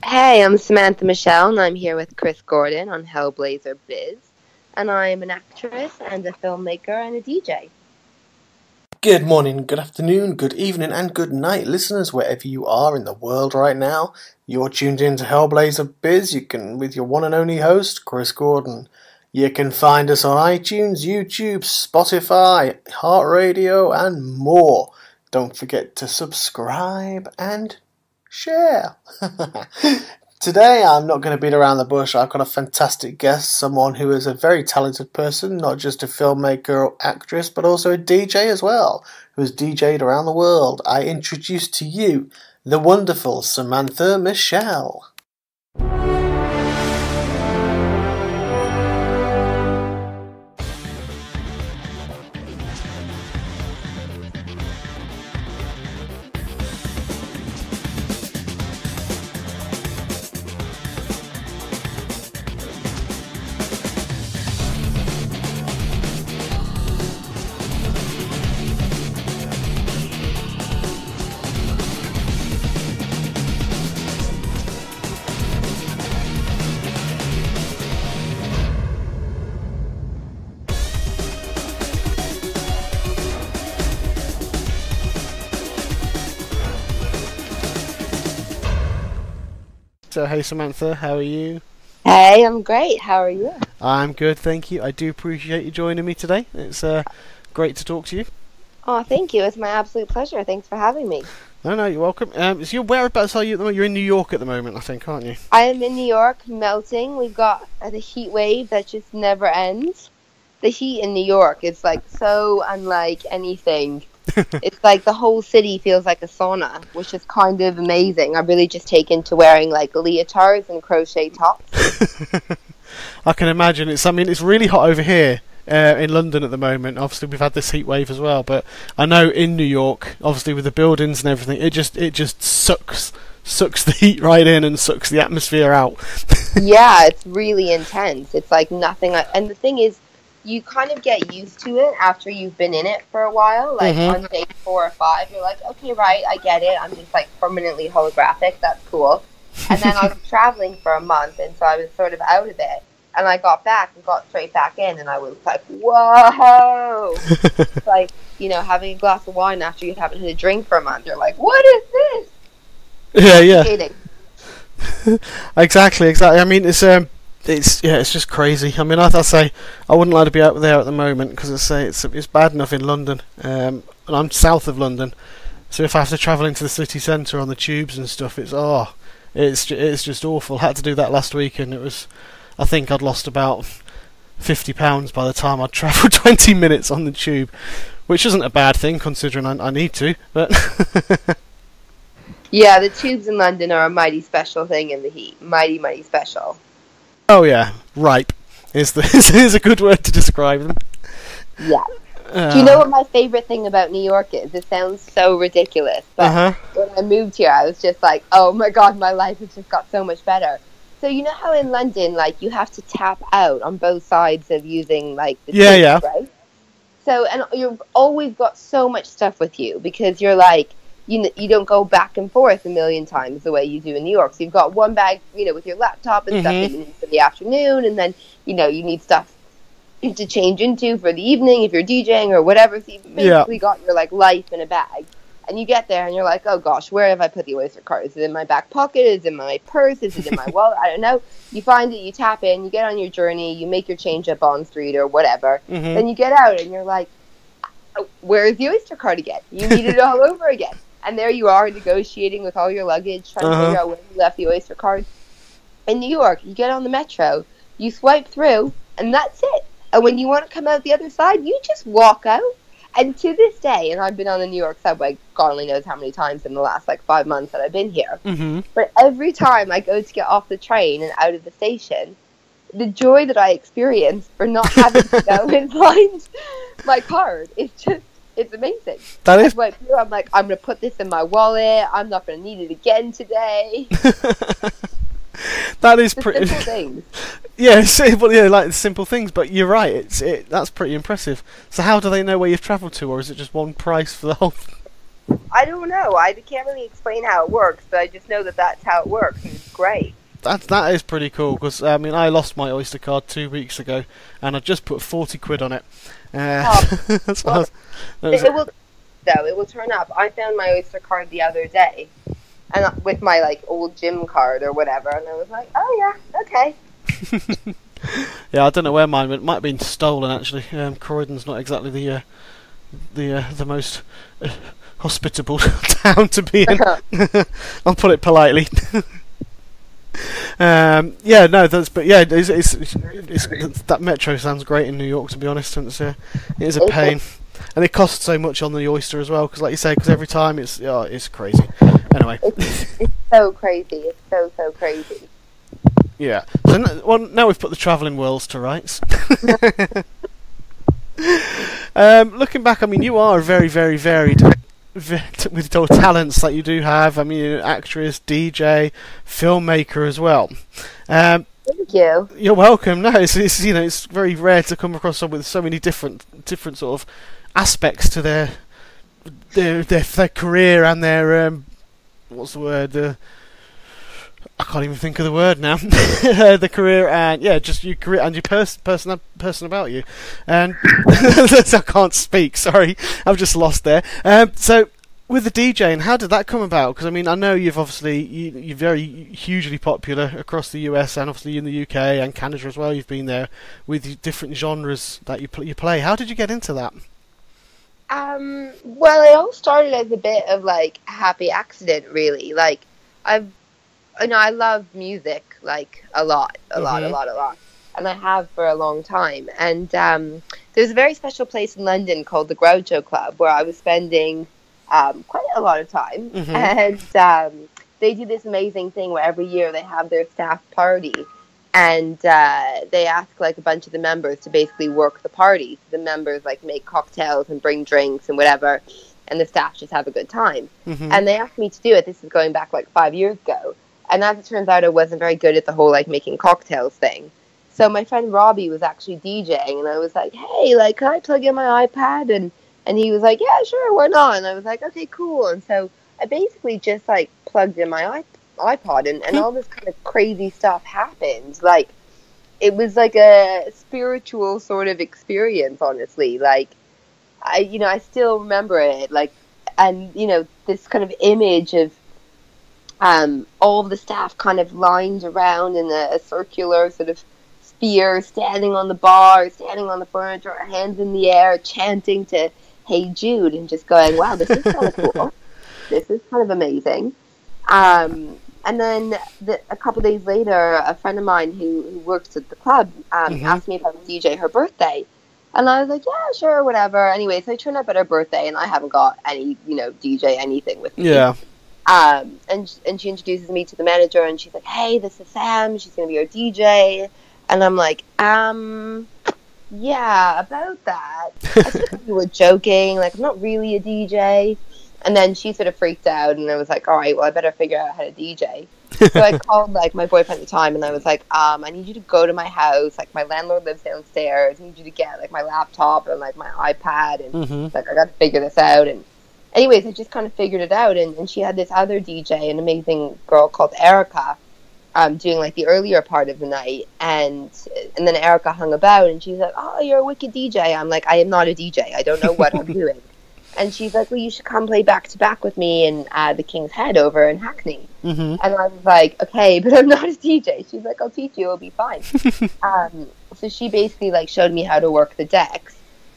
Hey, I'm Samantha Michelle, and I'm here with Chris Gordon on Hellblazer Biz. And I'm an actress and a filmmaker and a DJ. Good morning, good afternoon, good evening, and good night, listeners, wherever you are in the world right now. You're tuned in to Hellblazer Biz. You can, with your one and only host, Chris Gordon. You can find us on iTunes, YouTube, Spotify, Heart Radio, and more. Don't forget to subscribe and share. Today I'm not going to beat around the bush. I've got a fantastic guest, someone who is a very talented person, not just a filmmaker or actress, but also a DJ as well, who has DJed around the world. I introduce to you the wonderful Samantha Michelle. So, hey Samantha, how are you? Hey, I'm great. How are you? I'm good, thank you. I do appreciate you joining me today. It's great to talk to you. Oh, thank you. It's my absolute pleasure. Thanks for having me. No, you're welcome. So your whereabouts are you at the moment? You're in New York at the moment, I think, aren't you? I am in New York, melting. We've got the heat wave that just never ends. The heat in New York is like so unlike anything. It's like the whole city feels like a sauna, which is kind of amazing. I've really just taken to wearing like leotards and crochet tops. I can imagine. It's really hot over here in London at the moment. Obviously, we've had this heat wave as well, but I know in New York, obviously with the buildings and everything, it just sucks the heat right in and sucks the atmosphere out. Yeah, it's really intense. It's like nothing. And the thing is, you kind of get used to it after you've been in it for a while. Like on day 4 or 5, you're like, okay, right, I get it. I'm just like permanently holographic. That's cool. And then I was traveling for a month, and so I was sort of out of it. And I got back and got straight back in, and I was like, whoa! It's like, having a glass of wine after you haven't had a drink for a month. You're like, what is this? Yeah. Exactly. I mean, it's just crazy. I mean, I'd say I wouldn't like to be out there at the moment because it's bad enough in London, and I'm south of London, so if I have to travel into the city centre on the tubes and stuff, it's just awful. I had to do that last week, and I think I'd lost about £50 by the time I'd travelled 20 minutes on the tube, which isn't a bad thing considering I need to, but. Yeah, the tubes in London are a mighty special thing in the heat. Mighty, mighty special. Oh yeah, ripe is a good word to describe them. Yeah. Do you know what my favorite thing about New York is? It sounds so ridiculous, but when I moved here, I was just like, oh my god, my life has just got so much better. So you know how in London, like, you have to tap out on both sides of using, like, the tubes, right? So, and you've always got so much stuff with you because you're like, you don't go back and forth a million times the way you do in New York. So you've got one bag, with your laptop and stuff that you need for the afternoon, and then, you need stuff to change into for the evening if you're DJing or whatever. So you've basically got your, like, life in a bag. And you get there and you're like, oh gosh, where have I put the Oyster card? Is it in my back pocket? Is it in my purse? Is it in my wallet? I don't know. You find it, you tap in, you get on your journey, you make your change up on street or whatever. Then you get out and you're like, where's the Oyster card again? You need it all over again. And there you are negotiating with all your luggage, trying to figure out where you left the Oyster card. In New York, you get on the metro, you swipe through, and that's it. And when you want to come out the other side, you just walk out. And to this day, and I've been on the New York subway, God only knows how many times in the last, 5 months that I've been here. But every time I go to get off the train and out of the station, the joy that I experience for not having to go and find my card is just, it's amazing. That is. I'm like, I'm going to put this in my wallet. I'm not going to need it again today. That is pretty. Simple things. Yeah, like simple things. But you're right. That's pretty impressive. So how do they know where you've travelled to, or is it just one price for the whole? I don't know. I can't really explain how it works, but I just know that that's how it works, and it's great. That is pretty cool, because I mean, I lost my Oyster card 2 weeks ago, and I just put 40 quid on it. It will turn up. I found my Oyster card the other day, and with my like old gym card or whatever, and I was like, oh yeah, okay. Yeah, I don't know where mine went. It might have been stolen, actually. Croydon's not exactly the most hospitable town to be in. I'll put it politely. Yeah, no, it's that metro sounds great in New York, to be honest. And it is a pain, and it costs so much on the Oyster as well, because like you say, because every time it's crazy. Anyway, it's so crazy. It's so crazy. Yeah. So now we've put the travelling worlds to rights. Looking back, I mean, you are very, very varied with your talents that you do have. I mean, you're an actress, DJ, filmmaker as well. Thank you. You're welcome. No, it's very rare to come across someone with so many different sort of aspects to their career and their what's the word? I can't even think of the word now. The career and just your career and your person about you, and I can't speak. Sorry, I've just lost there. So with the DJing, how did that come about? Because I mean, I know you're very hugely popular across the US and obviously in the UK and Canada as well. You've been there with different genres that you play. How did you get into that? Well, it all started as a bit of like a happy accident, really. Like I love music, like, a lot. And I have for a long time. And there's a very special place in London called the Groucho Club, where I was spending quite a lot of time. And they do this amazing thing where every year they have their staff party. And they ask, like, a bunch of the members to basically work the party. So the members, like, make cocktails and bring drinks and whatever. And the staff just have a good time. And they asked me to do it. This is going back, like, 5 years ago. And as it turns out, I wasn't very good at the whole, like, making cocktails thing. So my friend Robbie was actually DJing, and I was like, hey, like, can I plug in my iPad? And he was like, yeah, sure, why not? And I was like, okay, cool. And so I basically just, like, plugged in my iPod, and all this kind of crazy stuff happened. Like, it was like a spiritual sort of experience, honestly. Like, I still remember it, like, and, this kind of image of all of the staff kind of lined around in a circular sort of sphere, standing on the bar, standing on the furniture, hands in the air, chanting to Hey Jude, and just going, wow, this is kind of cool. This is kind of amazing. And then a couple of days later, a friend of mine who works at the club asked me if I would DJ her birthday. And I was like, yeah, sure, whatever. Anyway, so I turned up at her birthday, and I haven't got any, DJ anything with me. Yeah. And she introduces me to the manager, and she's like, hey, this is Sam, she's going to be our DJ. And I'm like, yeah, about that. I think we were joking, like, I'm not really a DJ. And then she sort of freaked out, and I was like, all right, well, I better figure out how to DJ. So I called, like, my boyfriend at the time, and I was like, I need you to go to my house, like, my landlord lives downstairs, I need you to get, like, my laptop and, like, my iPad, and, like, I got to figure this out. And anyways, I just kind of figured it out, and she had this other DJ, an amazing girl called Erica, doing, like, the earlier part of the night, and then Erica hung about, and she's like, oh, you're a wicked DJ. I'm like, I am not a DJ. I don't know what I'm doing. And she's like, well, you should come play back-to-back with me in the King's Head over in Hackney. And I was like, okay, but I'm not a DJ. She's like, I'll teach you. It'll be fine. So she basically, like, showed me how to work the decks,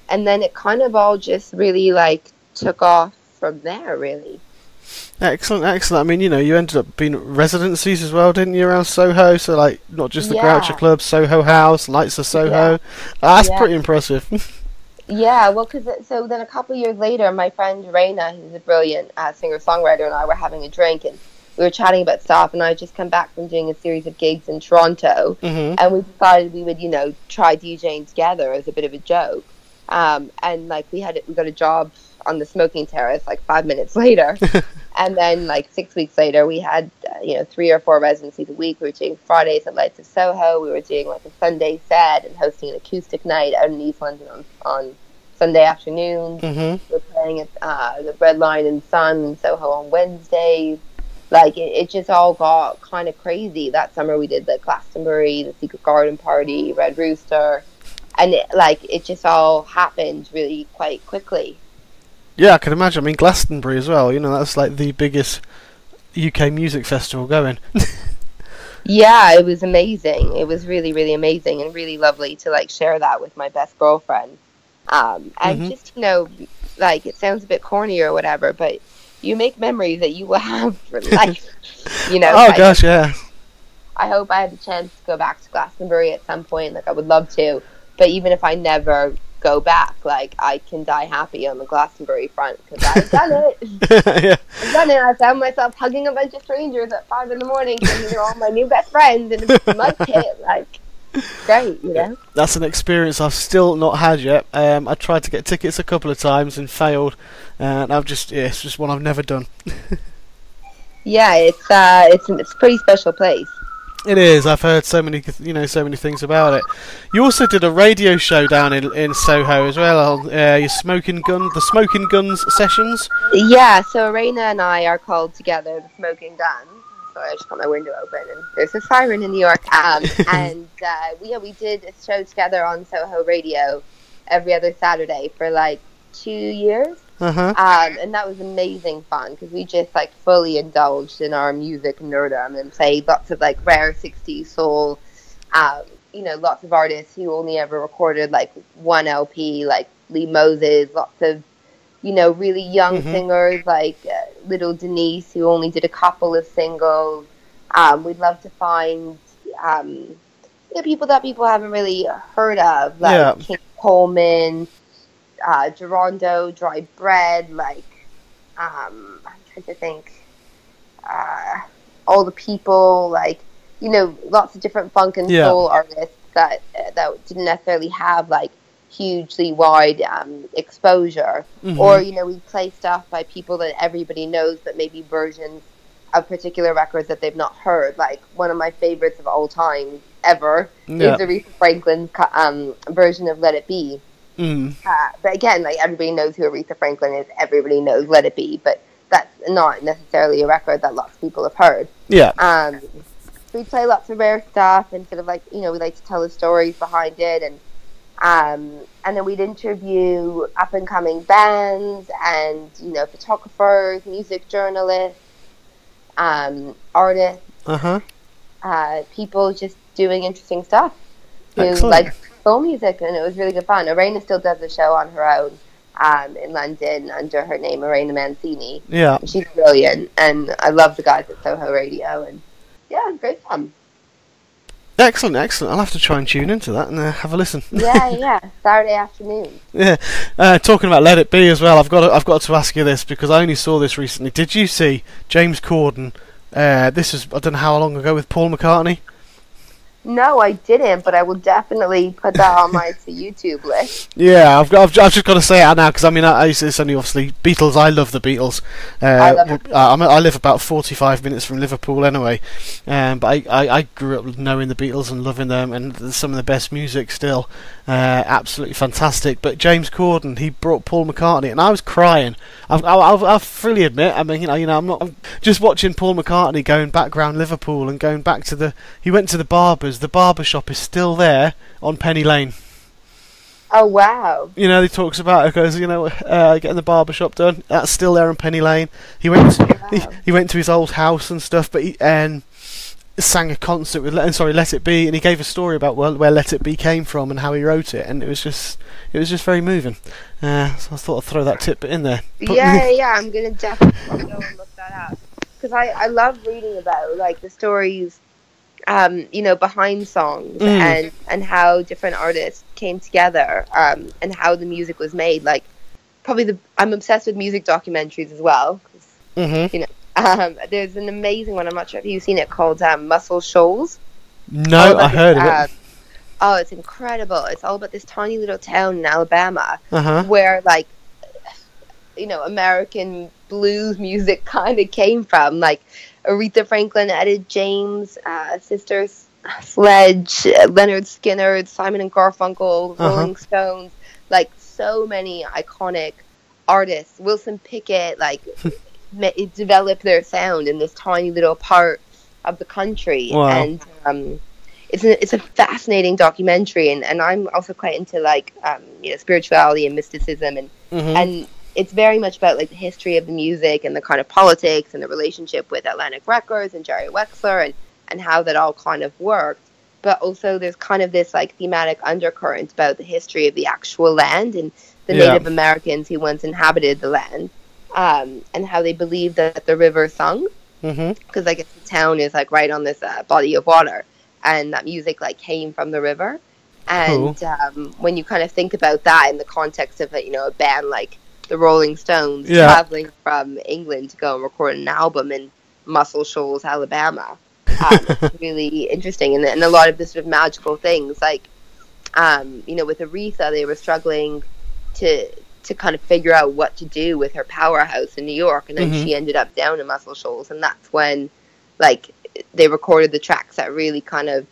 and then it kind of all just really, like, took off from there, really. Excellent. I mean, you ended up being at residencies as well, didn't you, around Soho? So, like, not just the Groucho Club, Soho House, Lights of Soho. That's pretty impressive. Yeah, well, so then a couple of years later, my friend Raina, who's a brilliant singer-songwriter, and I were having a drink, and we were chatting about stuff, and I had just come back from doing a series of gigs in Toronto, and we decided we would, try DJing together as a bit of a joke. And, like, we got a job on the smoking terrace, like, 5 minutes later. And then, like, 6 weeks later, we had, 3 or 4 residencies a week. We were doing Fridays at Lights of Soho. We were doing, like, a Sunday set and hosting an acoustic night out in East London on Sunday afternoons. Mm-hmm. We're playing at the Red Lion and Sun in Soho on Wednesdays. Like, it just all got kind of crazy. That summer we did the Glastonbury, the Secret Garden Party, Red Rooster. And, it just all happened really quite quickly. Yeah, I can imagine. I mean, Glastonbury as well. You know, that's like the biggest UK music festival going. Yeah, it was amazing. It was really, really amazing and really lovely to, like, share that with my best girlfriend. And just, you know, like, it sounds a bit corny or whatever, but you make memories that you will have for life. You know. Oh, gosh, yeah. I hope I had the chance to go back to Glastonbury at some point. Like, I would love to. But even if I never go back, like, I can die happy on the Glastonbury front because I've done it. Yeah. I've done it. I found myself hugging a bunch of strangers at 5 in the morning because they're all my new best friends in a mud pit. Like, great, you know? That's an experience I've still not had yet. I tried to get tickets a couple of times and failed. And it's just one I've never done. Yeah, it's a pretty special place. It is. I've heard so many things about it. You also did a radio show down in Soho as well. The Smoking Guns sessions. Yeah. So Arena and I are called together the Smoking Guns. Sorry, I just got my window open and there's a siren in New York. And we did a show together on Soho Radio every other Saturday for like 2 years. Uh-huh. And that was amazing fun because we just like fully indulged in our music nerdom and played lots of like rare 60s soul, lots of artists who only ever recorded like one LP, like Lee Moses, lots of, really young singers like Little Denise who only did a couple of singles. We'd love to find, people that people haven't really heard of, like King Coleman, Gerondo, Dry Bread, like, I'm trying to think, all the people, like, lots of different funk and soul artists that didn't necessarily have, like, hugely wide exposure. Or, we play stuff by people that everybody knows, but maybe versions of particular records that they've not heard. Like, one of my favorites of all time ever is Aretha Franklin's version of Let It Be. But again, like, everybody knows who Aretha Franklin is. Everybody knows Let It Be, but that's not necessarily a record that lots of people have heard. Yeah. We play lots of rare stuff, and sort of like, we like to tell the stories behind it, and then we'd interview up and coming bands and photographers, music journalists, artists, people just doing interesting stuff. Like soul music, and it was really good fun. Arena still does the show on her own in London under her name, Arena Mancini. Yeah. She's brilliant, and I love the guys at Soho Radio, and yeah, great fun. Excellent. I'll have to try and tune into that and have a listen. Yeah, Saturday afternoon. Yeah. Talking about Let It Be as well, I've got to ask you this because I only saw this recently. Did you see James Corden? This is, I don't know how long ago, with Paul McCartney. No, I didn't, but I will definitely put that on my YouTube list. Yeah, I've just got to say it now because I mean, it's only obviously Beatles. I love the Beatles. I live about 45 minutes from Liverpool anyway, but I grew up knowing the Beatles and loving them, and some of the best music still. Absolutely fantastic. But James Corden, he brought Paul McCartney, and I was crying. I'll freely admit. I mean, I'm just watching Paul McCartney going back round Liverpool and going back to he went to the barbers. The barber shop is still there on Penny Lane. Oh wow! He talks about it because getting the barber shop done. That's still there on Penny Lane. He went to his old house and stuff, but he sang a concert with Let It Be, and he gave a story about where Let It Be came from and how he wrote it, and it was just very moving. So I thought I'd throw that tidbit in there. Yeah, I'm gonna definitely go and look that up because I love reading about like the stories. Behind songs and how different artists came together and how the music was made. Like, I'm obsessed with music documentaries as well. There's an amazing one. I'm not sure if you've seen it called Muscle Shoals. No, I heard of it. Oh, it's incredible. It's all about this tiny little town in Alabama where, like, American blues music kind of came from. Like, Aretha Franklin, Etta James, Sisters Sledge, Leonard Skinner, Simon and Garfunkel, Rolling Stones, like so many iconic artists. Wilson Pickett, like, developed their sound in this tiny little part of the country. Wow. And it's a fascinating documentary, and I'm also quite into, like, spirituality and mysticism, and it's very much about, like, the history of the music and the kind of politics and the relationship with Atlantic Records and Jerry Wexler and how that all kind of worked. But also there's kind of this, like, thematic undercurrent about the history of the actual land and the Native Americans who once inhabited the land, and how they believed that the river sung, because I guess the town is, like, right on this body of water, and that music, like, came from the river. And when you kind of think about that in the context of a band like the Rolling Stones traveling from England to go and record an album in Muscle Shoals, Alabama, it's really interesting. And a lot of the sort of magical things, like, with Aretha, they were struggling to kind of figure out what to do with her powerhouse in New York, and then she ended up down in Muscle Shoals, and that's when, like, they recorded the tracks that really kind of,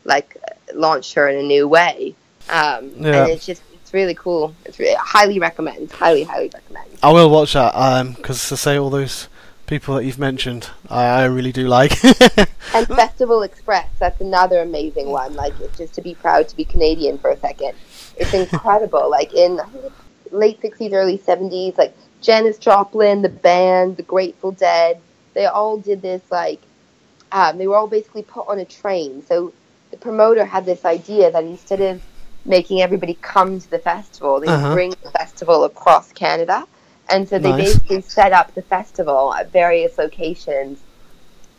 like, launched her in a new way. And it's really cool. It's really highly recommend. Highly recommend. I will watch that, because to say all those people that you've mentioned, I really do like. And Festival Express, that's another amazing one. Like, it's just to be proud to be Canadian for a second. It's incredible. Like, in, I think it's late 60s, early 70s, like, Janis Joplin, the band, the Grateful Dead, they all did this, like, they were all basically put on a train. So the promoter had this idea that instead of making everybody come to the festival, they would bring the festival across Canada. And so they basically set up the festival at various locations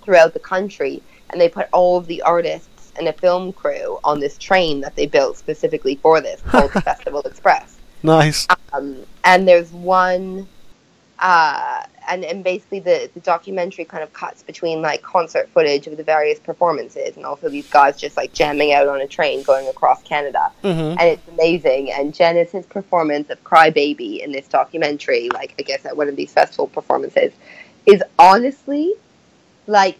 throughout the country, and they put all of the artists and a film crew on this train that they built specifically for this, called the Festival Express. Nice. And there's one, and basically the documentary kind of cuts between, like, concert footage of the various performances and also these guys just, like, jamming out on a train going across Canada. And it's amazing. And Janis's performance of Cry Baby in this documentary, like, I guess at one of these festival performances, is honestly, like,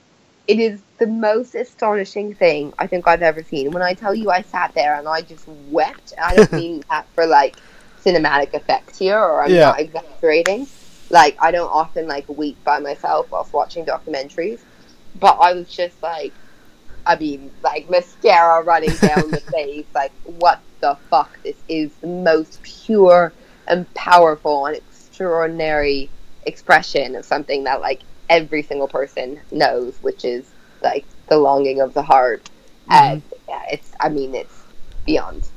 it is the most astonishing thing I think I've ever seen. When I tell you I sat there and I just wept, I don't mean that for, like, cinematic effect here, or I'm not exaggerating. Like, I don't often, like, weep by myself whilst watching documentaries, but I was just like, I mean, like, mascara running down the face, like, what the fuck? This is the most pure and powerful and extraordinary expression of something that, like, every single person knows, which is, like, the longing of the heart. And yeah, it's beyond.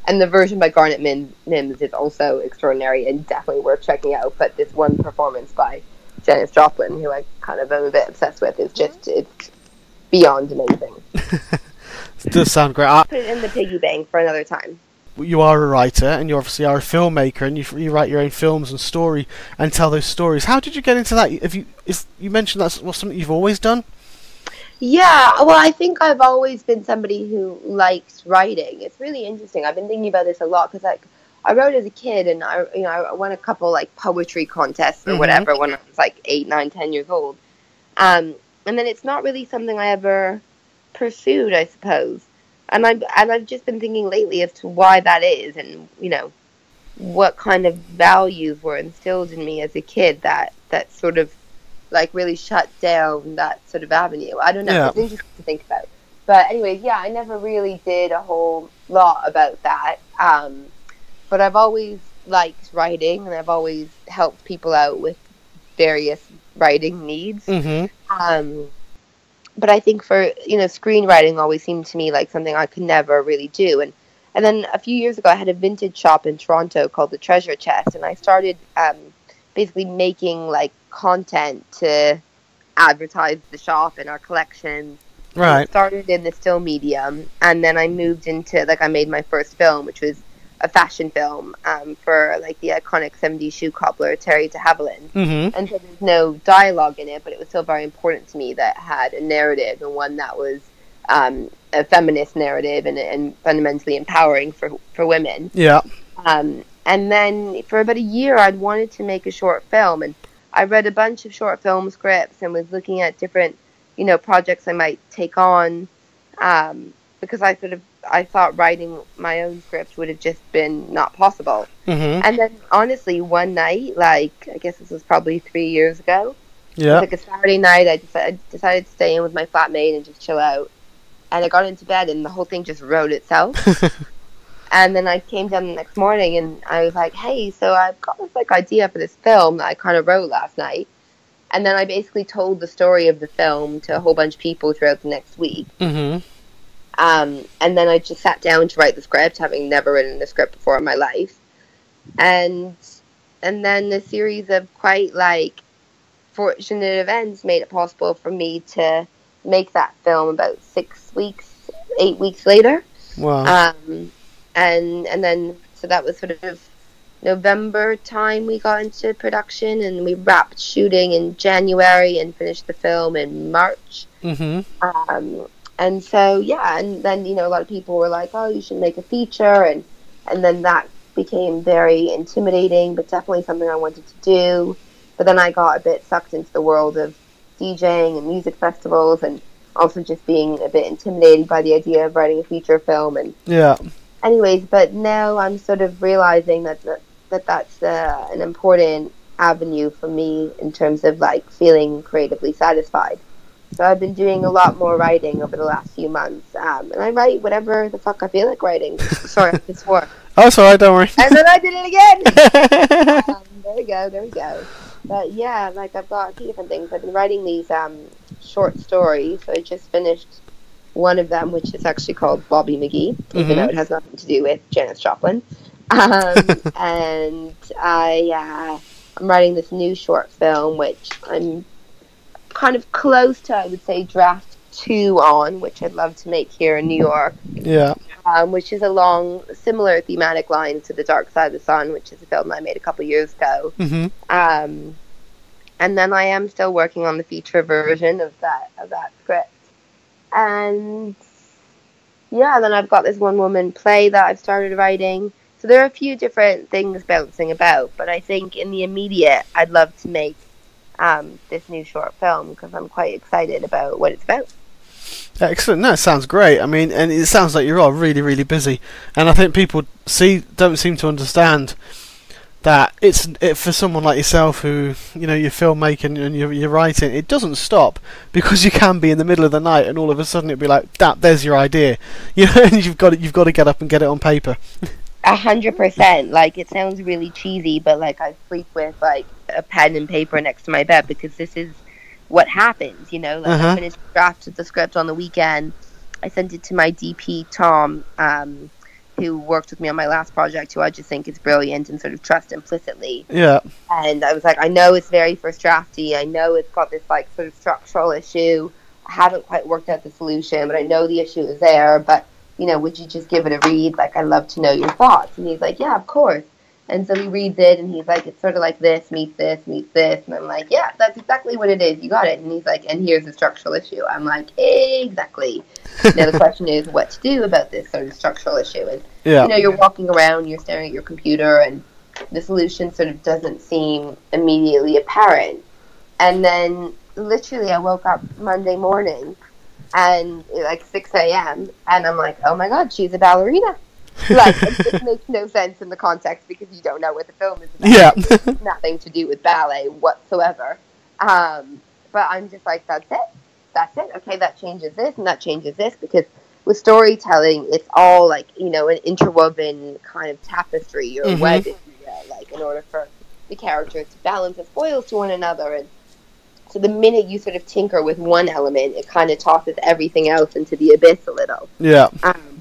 And the version by Garnet Mims is also extraordinary and definitely worth checking out. But this one performance by Janis Joplin, who I kind of am a bit obsessed with, is just, it's beyond amazing. It does sound great. Put it in the piggy bank for another time. You are a writer, and you obviously are a filmmaker, and you write your own films and tell those stories. How did you get into that? You mentioned that's something you've always done? Yeah, well, I think I've always been somebody who likes writing. It's really interesting. I've been thinking about this a lot because, like, I wrote as a kid, and I won a couple, like, poetry contests or whatever when I was like 8, 9, 10 years old. And then it's not really something I ever pursued, I suppose. And I've just been thinking lately as to why that is, and what kind of values were instilled in me as a kid that sort of, like, really shut down that sort of avenue. I don't know. Yeah. It's interesting to think about. But anyways, yeah, I never really did a whole lot about that. But I've always liked writing, and I've always helped people out with various writing needs. But I think for, screenwriting always seemed to me like something I could never really do. And then a few years ago, I had a vintage shop in Toronto called the Treasure Chest, and I started basically making, like, content to advertise the shop and our collections. Right. I started in the still medium, and then I moved into, like, I made my first film, which was a fashion film for, like, the iconic 70s shoe cobbler Terry de Havilland. And so there's no dialogue in it, but it was still very important to me that it had a narrative, and one that was a feminist narrative and fundamentally empowering for women. Yeah. And then for about a year, I'd wanted to make a short film, and I read a bunch of short film scripts and was looking at different, projects I might take on. because I thought writing my own script would have just been not possible. And then honestly, one night, like I guess this was probably 3 years ago. Yeah. It was like a Saturday night. I decided to stay in with my flatmate and just chill out. And I got into bed and the whole thing just wrote itself. And then I came down the next morning and I was like, hey, so I've got this like idea for this film that I kind of wrote last night. And then I basically told the story of the film to a whole bunch of people throughout the next week. And then I just sat down to write the script, having never written a script before in my life. And then a series of quite like fortunate events made it possible for me to make that film about 8 weeks later. Wow. And then so that was sort of November time we got into production, and we wrapped shooting in January and finished the film in March. And so yeah, and then a lot of people were like, oh, you should make a feature, and then that became very intimidating, but definitely something I wanted to do. But then I got a bit sucked into the world of DJing and music festivals, and also just being a bit intimidated by the idea of writing a feature film. And yeah. Anyways, but now I'm sort of realizing that's an important avenue for me in terms of like feeling creatively satisfied. So I've been doing a lot more writing over the last few months, and I write whatever the fuck I feel like writing. Sorry, I just swore. Oh, sorry, don't worry. And then I did it again. There we go. But yeah, like I've got a few different things. I've been writing these short stories. So I just finished one of them, which is actually called Bobby McGee, even though it has nothing to do with Janis Joplin. And I'm writing this new short film, which I'm kind of close to, I would say, draft 2 on, which I'd love to make here in New York. Yeah. Which is along similar thematic lines to The Dark Side of the Sun, which is a film I made a couple years ago. And then I am still working on the feature version of that script. And yeah, then I've got this one-woman play that I've started writing. So there are a few different things bouncing about, but I think in the immediate, I'd love to make this new short film because I'm quite excited about what it's about. Excellent. No, it sounds great. I mean, and it sounds like you are really, really busy. And I think people don't seem to understand that for someone like yourself who, you're filmmaking and you're writing, it doesn't stop, because you can be in the middle of the night and all of a sudden it'd be like, there's your idea, and you've got to get up and get it on paper. 100%. Like, it sounds really cheesy, but like I sleep with like a pen and paper next to my bed because this is what happens, I finished drafted the script on the weekend. I sent it to my DP Tom, who worked with me on my last project, who I just think is brilliant and sort of trust implicitly. Yeah. And I was like, I know it's very first drafty. I know it's got this like sort of structural issue. I haven't quite worked out the solution, but I know the issue is there. But, would you just give it a read? Like, I'd love to know your thoughts. And he's like, yeah, of course. And so he reads it, and he's like, it's sort of like this meets this meets this. And I'm like, yeah, that's exactly what it is. You got it. And he's like, and here's the structural issue. I'm like, exactly. Now the question is what to do about this sort of structural issue. And, you're walking around, you're staring at your computer, and the solution sort of doesn't seem immediately apparent. And then literally I woke up Monday morning and like 6 a.m. and I'm like, oh my God, she's a ballerina. Like, it makes no sense in the context because you don't know what the film is about. Yeah. It's nothing to do with ballet whatsoever. But I'm just like, that's it. Okay, that changes this and that changes this, because with storytelling, it's all like, an interwoven kind of tapestry or web, if you will, like, in order for the characters to balance as foils to one another. And so the minute you sort of tinker with one element, it kind of tosses everything else into the abyss a little. Yeah.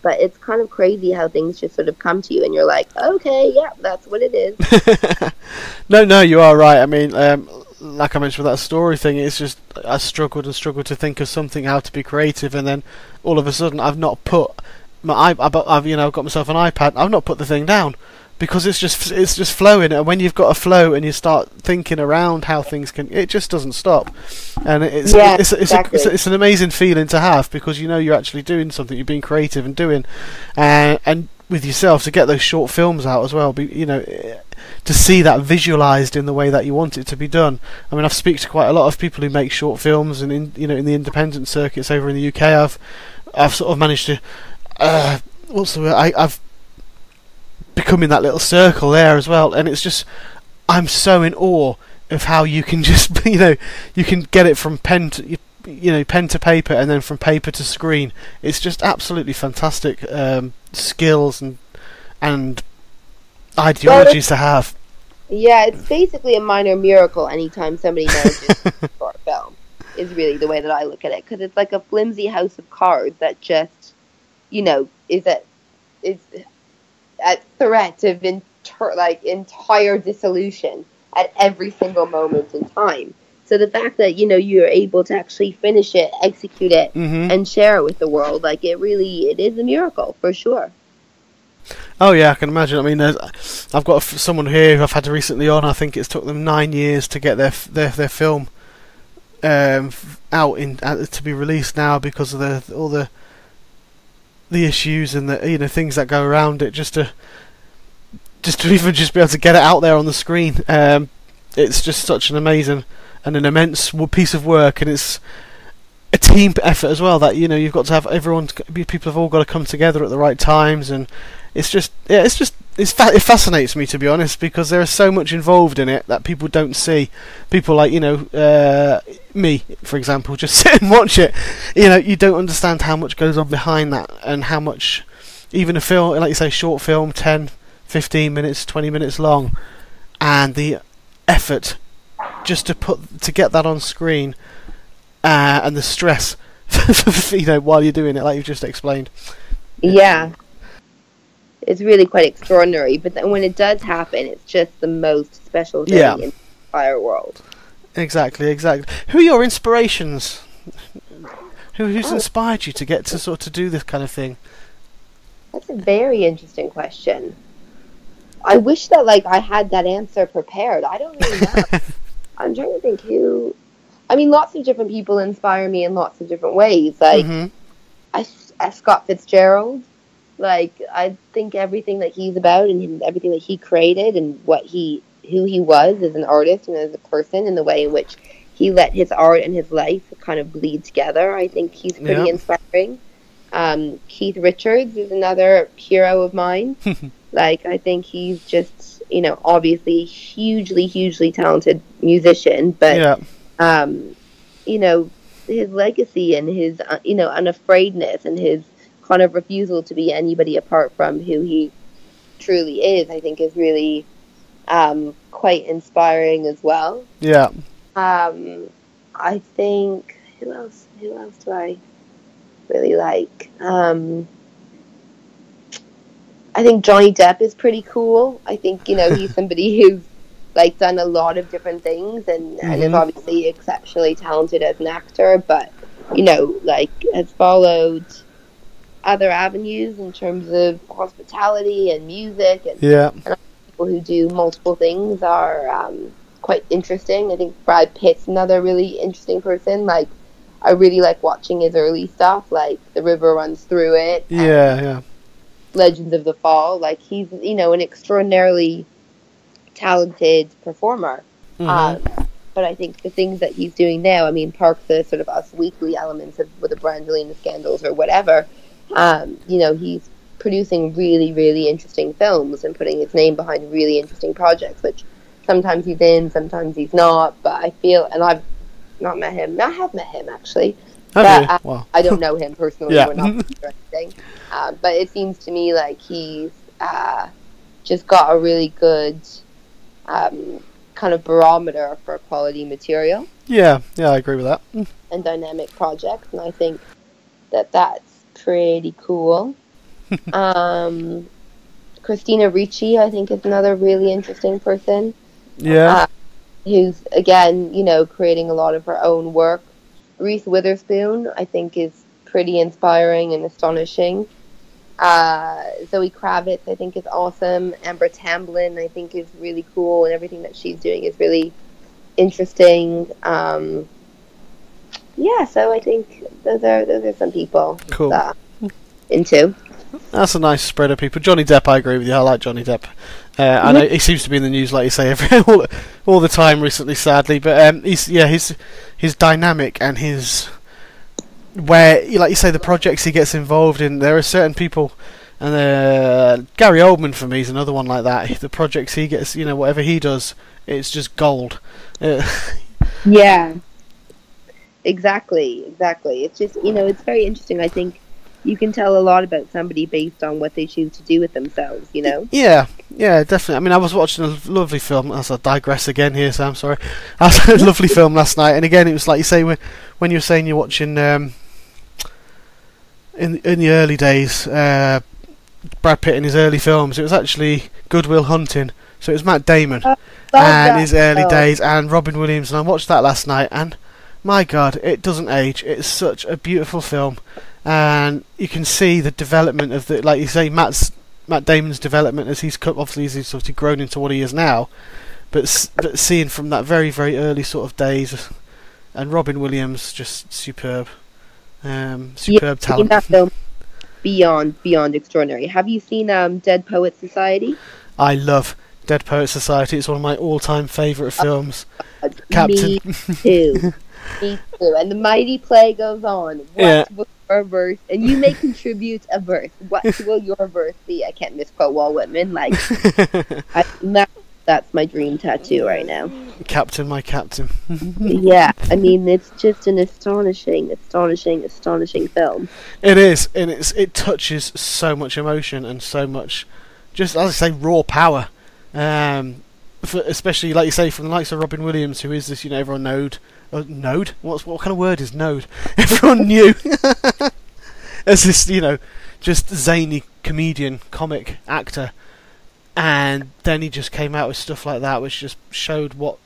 But it's kind of crazy how things just sort of come to you and you're like, okay, yeah, that's what it is. No, you are right. I mean, like I mentioned with that story thing, it's just I struggled to think of something, how to be creative, and then all of a sudden I've not put I've got myself an iPad. I've not put the thing down because it's just flowing. And when you've got a flow and you start thinking around how things can, it just doesn't stop. And it's an amazing feeling to have, because you're actually doing something. You're being creative and doing, and with yourself to get those short films out as well. To see that visualized in the way that you want it to be done. I mean, I've speak to quite a lot of people who make short films, and in the independent circuits over in the UK, I've sort of managed to what's the word? I've become in that little circle there as well, and it's just, I'm so in awe of how you can just, you can get it from pen to pen to paper, and then from paper to screen. It's just absolutely fantastic skills and ideologies to have. Yeah, it's basically a minor miracle anytime somebody manages for a film, is really the way that I look at it, because it's like a flimsy house of cards that just, is at threat of entire dissolution at every single moment in time. So the fact that, you're able to actually finish it, execute it, and share it with the world, it is a miracle, for sure. Oh yeah, I can imagine. I mean, I've got someone here who I've had recently on. I think it's took them 9 years to get their film out to be released now, because of all the issues and the things that go around it, just to even just be able to get it out there on the screen. It's just such an amazing and an immense piece of work, and it's a team effort as well. That you've got to have people have all got to come together at the right times, and it fascinates me, to be honest, because there is so much involved in it that people don't see. People like me, for example, just sit and watch it. You don't understand how much goes on behind that, and how much even a film, like you say, short film, 10, 15 minutes, 20 minutes long, and the effort just to get that on screen, and the stress while you're doing it, like you've just explained. Yeah, it's really quite extraordinary. But then when it does happen, it's just the most special thing in the entire world. Exactly. Who are your inspirations? Who's inspired you to get to sort of do this kind of thing? That's a very interesting question. I wish that I had that answer prepared. I don't really know. I'm trying to think who. I mean, lots of different people inspire me in lots of different ways. Scott Fitzgerald. I think everything that he's about, and everything that he created, and who he was as an artist and as a person, and the way in which he let his art and his life kind of bleed together, I think he's pretty inspiring. Keith Richards is another hero of mine. I think he's just, obviously hugely talented musician, but his legacy and his unafraidness and his kind of refusal to be anybody apart from who he truly is, I think is really quite inspiring as well. Yeah. I think who else do I really like? I think Johnny Depp is pretty cool. I think he's somebody who's done a lot of different things, and is obviously exceptionally talented as an actor, but has followed other avenues in terms of hospitality and music, and people who do multiple things are quite interesting. I think Brad Pitt's another really interesting person. I really like watching his early stuff, like The River Runs Through It. Legends of the Fall. He's an extraordinarily talented performer. But I think the things that he's doing now, I mean, park the sort of Us Weekly elements with the Brangelina scandals or whatever, he's producing really interesting films and putting his name behind really interesting projects, which sometimes he's in, sometimes he's not, but I feel, and I've not met him. I have met him, actually. But wow. I don't know him personally. We're not or anything. But it seems to me like he's just got a really good kind of barometer for quality material. Yeah, I agree with that. And dynamic projects, and I think that's pretty cool. Christina Ricci, I think, is another really interesting person. Yeah. Who's, again, creating a lot of her own work. Reese Witherspoon, I think, is pretty inspiring and astonishing. Zoe Kravitz, I think, is awesome. Amber Tamblyn, I think, is really cool, and everything that she's doing is really interesting. So I think those are some people cool. that I'm into. That's a nice spread of people. Johnny Depp, I agree with you. I like Johnny Depp. I know he seems to be in the news, like you say, all the time recently, sadly. But his dynamic and his where, like you say, the projects he gets involved in, there are certain people, and Gary Oldman for me is another one like that. The projects he gets, whatever he does, it's just gold. Yeah, exactly. It's just, it's very interesting. I think you can tell a lot about somebody based on what they choose to do with themselves, Yeah, definitely. I mean, I was watching a lovely film, as I digress again here, Sam, sorry. I was watching a lovely film last night, and again, it was like you say, when you're saying you're watching, in the early days, Brad Pitt in his early films, it was actually Good Will Hunting, so it was Matt Damon, and his early days, and Robin Williams, and I watched that last night, and my God, it doesn't age. It's such a beautiful film, and you can see the development of like you say, Matt Damon's development as he's obviously grown into what he is now, but seeing from that very, very early sort of days, and Robin Williams just superb talent. That film, beyond extraordinary. Have you seen Dead Poets Society? I love Dead Poets Society. It's one of my all-time favourite films. Captain. Me too. Me too. And the mighty play goes on. What will your verse? And you may contribute a verse. What will your verse be? I can't misquote Walt Whitman. Like, that's my dream tattoo right now. Captain, my captain. Yeah, I mean, it's just an astonishing film. It is, and it touches so much emotion and so much, just as I say, raw power. Especially, like you say, from the likes of Robin Williams, who is this, everyone node. What kind of word is node? Everyone knew as this, just zany comedian, comic actor, and then he just came out with stuff like that, which just showed what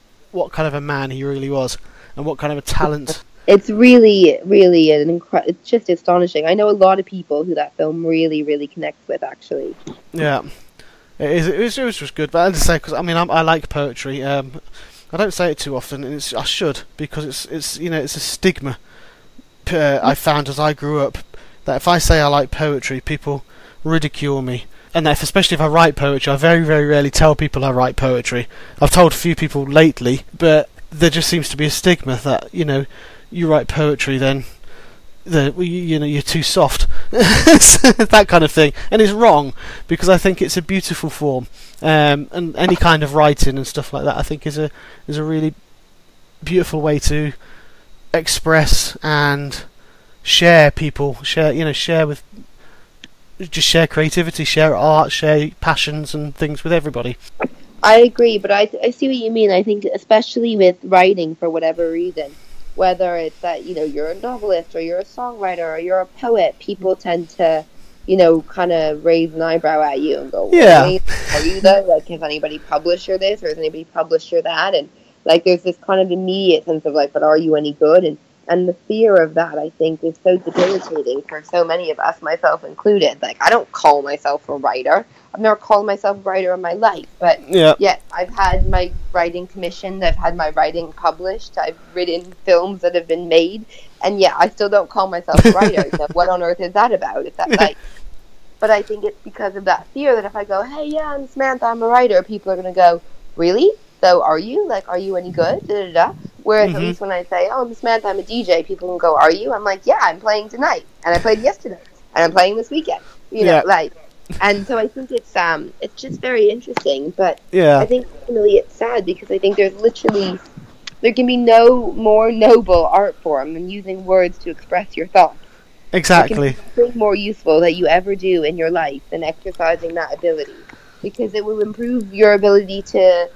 kind of a man he really was, and what kind of a talent. It's really, really it's just astonishing. I know a lot of people who that film really, really connects with, actually. Yeah, it was just good. But as I say, because I mean, I like poetry. I don't say it too often, and I should, because it's it's a stigma I found as I grew up, that if I say I like poetry, people ridicule me. And that especially if I write poetry, I very, very rarely tell people I write poetry. I've told a few people lately, but there just seems to be a stigma that, you write poetry, then you're too soft. That kind of thing. And it's wrong, because I think it's a beautiful form. And any kind of writing and stuff like that, I think is a really beautiful way to express and share creativity, share art, share passions and things with everybody. I agree, but I see what you mean. I think especially with writing, for whatever reason, whether it's that, you're a novelist or you're a songwriter or you're a poet, people tend to, kind of raise an eyebrow at you and go, yeah, are you though? Like, has anybody published your this, or has anybody published your that? And like, there's this kind of immediate sense of like, but are you any good? And the fear of that, I think, is so debilitating for so many of us, myself included. Like, I don't call myself a writer. I've never called myself a writer in my life. But yet, I've had my writing commissioned. I've had my writing published. I've written films that have been made. And yet, I still don't call myself a writer. So what on earth is that about? If that, like, but I think it's because of that fear that if I go, hey, yeah, I'm Samantha, I'm a writer, people are going to go, really? So are you? Like, are you any good? Da, da, da. Whereas at least when I say, oh, I'm Samantha, I'm a DJ, people can go, are you? I'm like, yeah, I'm playing tonight. And I played yesterday. And I'm playing this weekend. And so I think it's just very interesting. But I think ultimately it's sad, because I think there can be no more noble art form than using words to express your thoughts. Exactly. It can be nothing more useful that you ever do in your life than exercising that ability. Because it will improve your ability to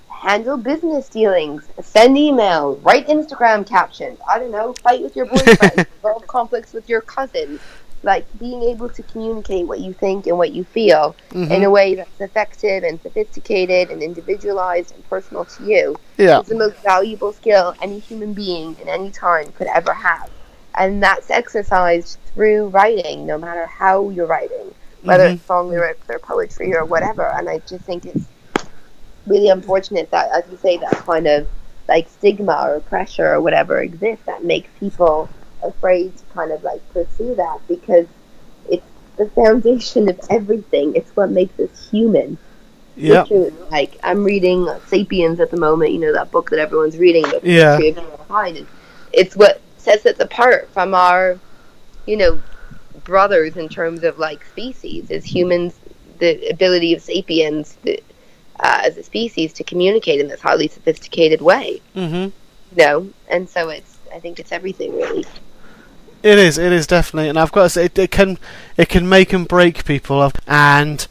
handle business dealings, send emails, write Instagram captions, I don't know, fight with your boyfriend, resolve conflicts with your cousins. Like, being able to communicate what you think and what you feel in a way that's effective and sophisticated and individualized and personal to you is the most valuable skill any human being in any time could ever have. And that's exercised through writing, no matter how you're writing, whether it's song lyrics or poetry or whatever. And I just think it's really unfortunate that, as you say, that kind of like stigma or pressure or whatever exists that makes people afraid to kind of like pursue that, because it's the foundation of everything. It's what makes us human. Yeah. Like, I'm reading Sapiens at the moment, that book that everyone's reading about the history of mankind. It's what sets us apart from our, you know, brothers in terms of like species. As humans, the ability of sapiens as a species to communicate in this highly sophisticated way. Mm-hmm. You know, and so I think it's everything really. It is definitely, and I've got to say, it can make and break people, and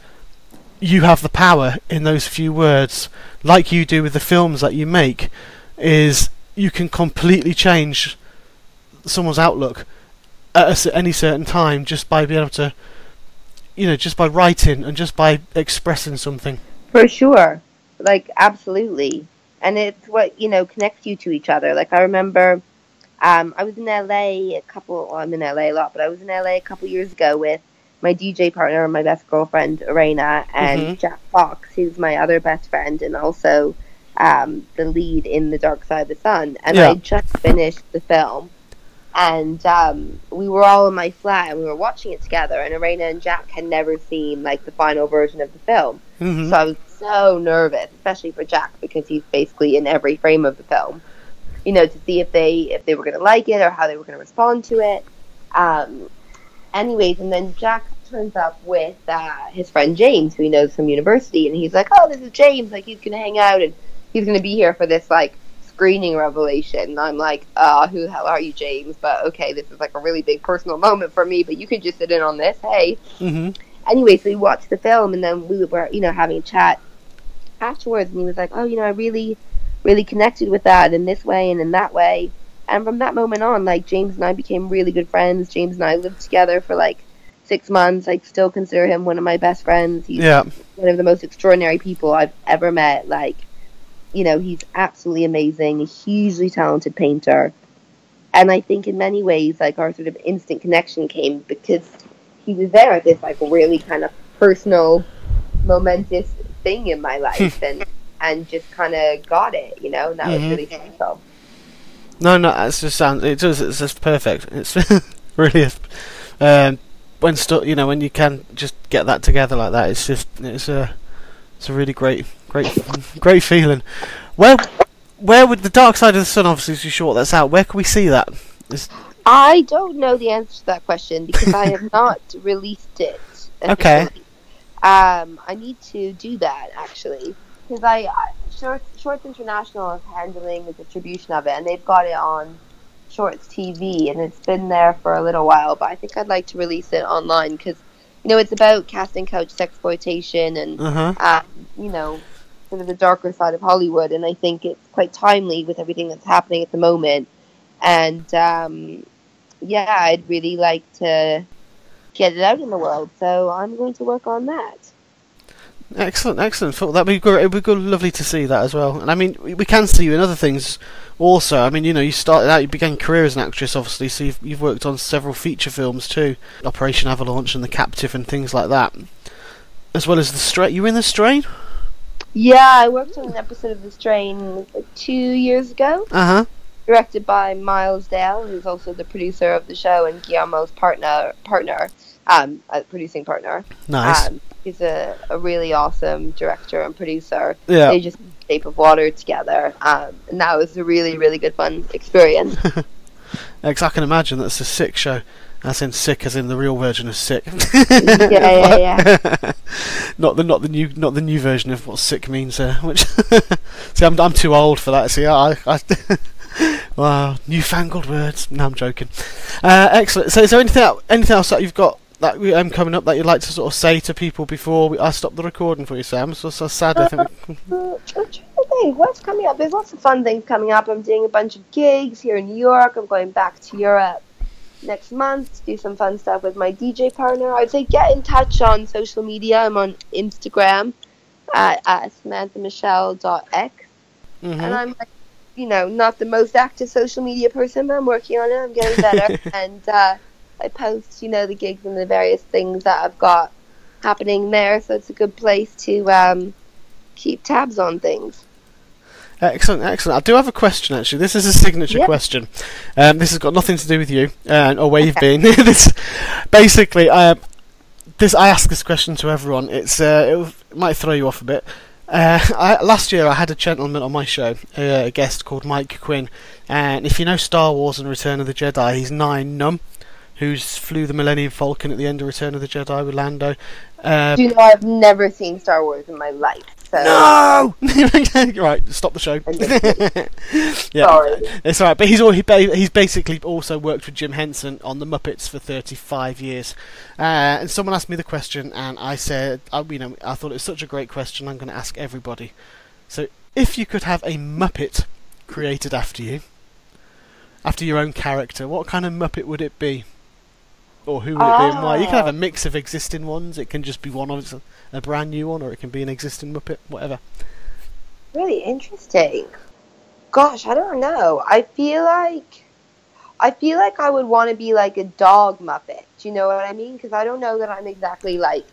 you have the power in those few words, like you do with the films that you make. Is you can completely change someone's outlook at any certain time just by being able to, you know, just by writing and just by expressing something. For sure, like absolutely, and it's what, you know, connects you to each other. Like I remember. I was in LA I'm in LA a lot, but I was in LA a couple years ago with my DJ partner and my best girlfriend, Arena, and Jack Fox, who's my other best friend, and also the lead in The Dark Side of the Sun. And I just finished the film, and we were all in my flat, and we were watching it together, and Arena and Jack had never seen, like, the final version of the film. So I was so nervous, especially for Jack, because he's basically in every frame of the film. You know, to see if they were going to like it or how they were going to respond to it. Anyways, and then Jack turns up with his friend James, who he knows from university, and he's like, "Oh, this is James. Like, he's going to hang out and he's going to be here for this like screening revelation." And I'm like, "Who the hell are you, James? But okay, this is like a really big personal moment for me. But you could just sit in on this, hey." Anyway, so we watched the film, and then we were, you know, having a chat afterwards, and he was like, "Oh, you know, I really connected with that in this way and in that way." And from that moment on, like, James and I became really good friends. James and I lived together for like 6 months. I still consider him one of my best friends. He's one of the most extraordinary people I've ever met. Like, you know, he's absolutely amazing, a hugely talented painter. And I think in many ways, like, our sort of instant connection came because he was there at this like really kind of personal, momentous thing in my life, and just kind of got it, you know, and that was really special. No, it's just perfect. It's really is. When you can just get that together like that, it's a really great feeling. Where would The Dark Side of the Sun, obviously, is short that's out, where can we see that? I don't know the answer to that question because I have not released it officially. Okay. I need to do that actually. Because Shorts International is handling the distribution of it, and they've got it on Shorts TV, and it's been there for a little while. But I think I'd like to release it online because, you know, it's about casting couch sexploitation and you know, sort of the darker side of Hollywood, and I think it's quite timely with everything that's happening at the moment. And I'd really like to get it out in the world, so I'm going to work on that. Excellent. That'd be great. It'd be good, lovely to see that as well. And I mean, we can see you in other things also. I mean, you know, you started out, you began your career as an actress, obviously, so you've worked on several feature films too, Operation Avalanche and The Captive and things like that, as well as The Strain. You were in The Strain? Yeah, I worked on an episode of The Strain like 2 years ago. Directed by Miles Dale, who's also the producer of the show and Guillermo's producing partner. Nice. He's a really awesome director and producer. Yeah. They just Shape of Water together, and that was a really, really good fun experience. I can imagine that's a sick show. As in sick, as in the real version of sick. yeah. Not the new version of what sick means. Which see, I'm too old for that. See, I wow, newfangled words. No, I'm joking. Excellent. So, is there anything else that you've got that coming up that you'd like to sort of say to people before I stop the recording for you, Sam? So sad. I think. I'm trying to think what's coming up. There's lots of fun things coming up. I'm doing a bunch of gigs here in New York. I'm going back to Europe next month to do some fun stuff with my DJ partner. I'd say get in touch on social media. I'm on Instagram at SamanthaMichelle.x, and I'm like, you know, not the most active social media person, but I'm working on it. I'm getting better. And I post, you know, the gigs and the various things that I've got happening there, so it's a good place to keep tabs on things. Excellent. I do have a question, actually. This is a signature question. This has got nothing to do with you or where you've been. Basically, I ask this question to everyone. It might throw you off a bit. Last year I had a gentleman on my show, a guest called Mike Quinn, and if you know Star Wars and Return of the Jedi, he's Nine Numb, who's flew the Millennium Falcon at the end of Return of the Jedi with Lando. Do you know I've never seen Star Wars in my life? So. No! Right, stop the show. Yeah, sorry. It's alright, but he's basically also worked with Jim Henson on The Muppets for 35 years. And someone asked me the question, and I said, I thought it was such a great question, I'm going to ask everybody. So, if you could have a Muppet created after you, after your own character, what kind of Muppet would it be? Or who would it be and why? You can have a mix of existing ones. It can just be one of a brand new one, or it can be an existing Muppet, whatever. Really interesting. Gosh, I don't know. I feel like I would want to be like a dog Muppet. Do you know what I mean? Because I don't know that I'm exactly like.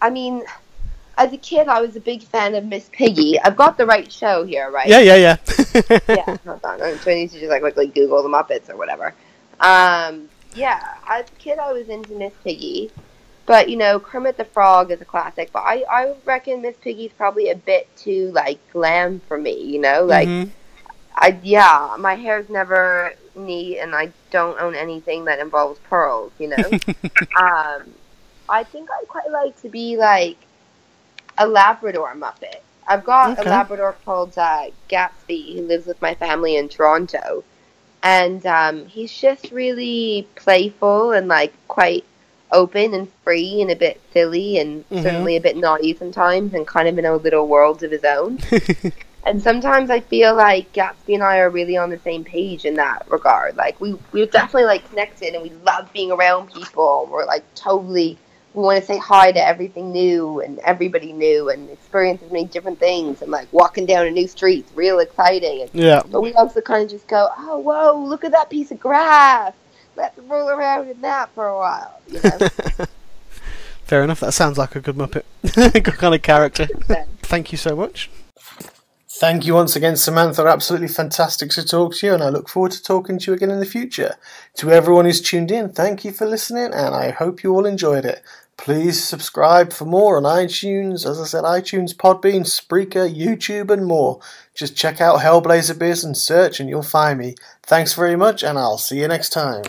I mean, as a kid, I was a big fan of Miss Piggy. I've got the right show here, right? Yeah. Yeah. Hold on. I'm trying to just like quickly Google the Muppets or whatever. Yeah, as a kid I was into Miss Piggy, but Kermit the Frog is a classic, but I reckon Miss Piggy's probably a bit too like glam for me, like my hair's never neat and I don't own anything that involves pearls, I think I'd quite like to be like a Labrador Muppet. I've got a Labrador called Gatsby who lives with my family in Toronto. And he's just really playful and like quite open and free and a bit silly and certainly a bit naughty sometimes and kind of in a little world of his own. And sometimes I feel like Gatsby and I are really on the same page in that regard. Like we're definitely like connected and we love being around people. We're like totally, we want to say hi to everything new and everybody new and experience as many different things and like walking down a new street, real exciting. But we also kind of just go, oh, whoa, look at that piece of grass. Let's roll around in that for a while. Fair enough. That sounds like a good Muppet. Good kind of character. Thank you so much. Thank you once again, Samantha. Absolutely fantastic to talk to you, and I look forward to talking to you again in the future. To everyone who's tuned in, thank you for listening, and I hope you all enjoyed it. Please subscribe for more on iTunes, as I said, iTunes, Podbean, Spreaker, YouTube, and more. Just check out Hellblazer Biz and search, and you'll find me. Thanks very much, and I'll see you next time.